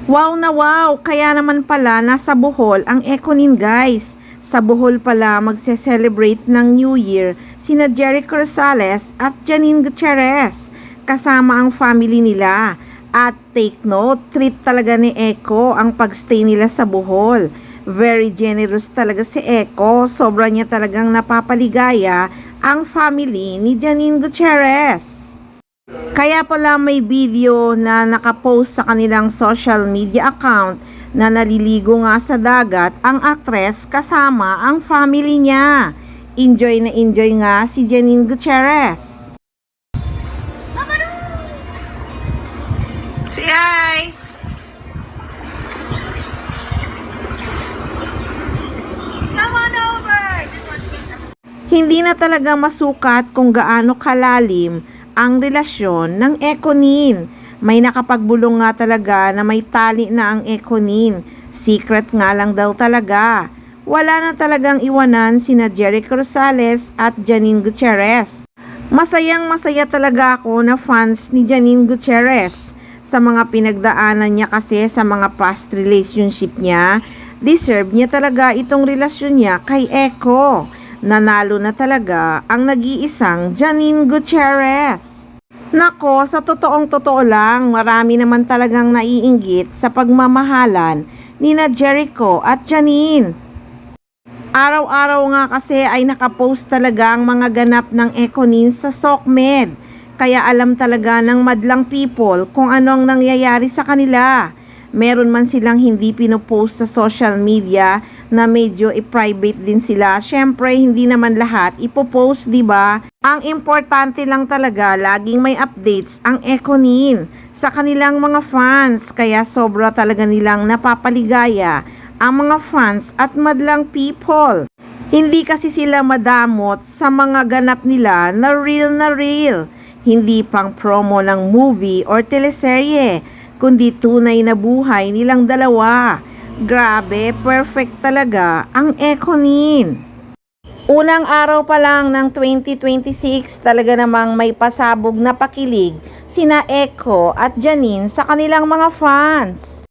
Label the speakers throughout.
Speaker 1: Wow na wow! Kaya naman pala nasa Bohol ang Econin guys. Sa Bohol pala magse-celebrate ng New Year sina Jericho Rosales at Janine Gutierrez kasama ang family nila. At take note, treat talaga ni Eko ang pagstay nila sa Bohol. Very generous talaga si Eko. Sobra niya talagang napapaligaya ang family ni Janine Gutierrez. Kaya pala may video na nakapost sa kanilang social media account na naliligo nga sa dagat ang aktres kasama ang family niya. Enjoy na enjoy nga si Janine Gutierrez. Say hi!
Speaker 2: Come on over!
Speaker 1: Hindi na talaga masukat kung gaano kalalim ang relasyon ng Econin. May nakapagbulong nga talaga na may tali na ang Econin. Secret nga lang daw talaga. Wala na talagang iwanan sina Jericho Rosales at Janine Gutierrez. Masayang masaya talaga ako na fans ni Janine Gutierrez sa mga pinagdaanan niya kasi sa mga past relationship niya. Deserve niya talaga itong relasyon niya kay Eko. Nanalo na talaga ang nag-iisang Janine Gutierrez. Nako, sa totoo lang, marami naman talagang naiinggit sa pagmamahalan ni na Jericho at Janine. Araw-araw nga kasi ay nakapost talaga ang mga ganap ng Econin sa SOCMED. Kaya alam talaga ng madlang people kung ano ang nangyayari sa kanila. Meron man silang hindi pinopost sa social media na medyo i-private din sila. Syempre, hindi naman lahat ipopost, di ba? Ang importante lang talaga, laging may updates ang Econin sa kanilang mga fans. Kaya sobra talaga nilang napapaligaya ang mga fans at madlang people. Hindi kasi sila madamot sa mga ganap nila na real. Hindi pang promo ng movie or teleserye, kundi tunay na buhay nilang dalawa. Grabe, perfect talaga ang Econin. Unang araw pa lang ng 2026, talaga namang may pasabog na pakilig sina Eko at Janine sa kanilang mga fans.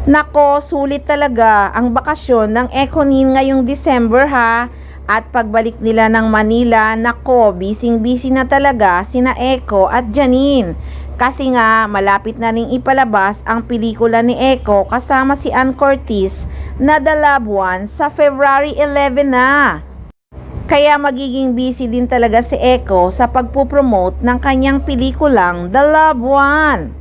Speaker 1: Nako, sulit talaga ang bakasyon ng Econin ngayong December ha. At pagbalik nila ng Manila, nako, busy na talaga sina Eko at Janine. Kasi nga, malapit na ning ipalabas ang pelikula ni Eko kasama si Ann Curtis na The Loved One sa February 11 na. Kaya magiging busy din talaga si Eko sa pagpupromote ng kanyang pelikulang The Loved One.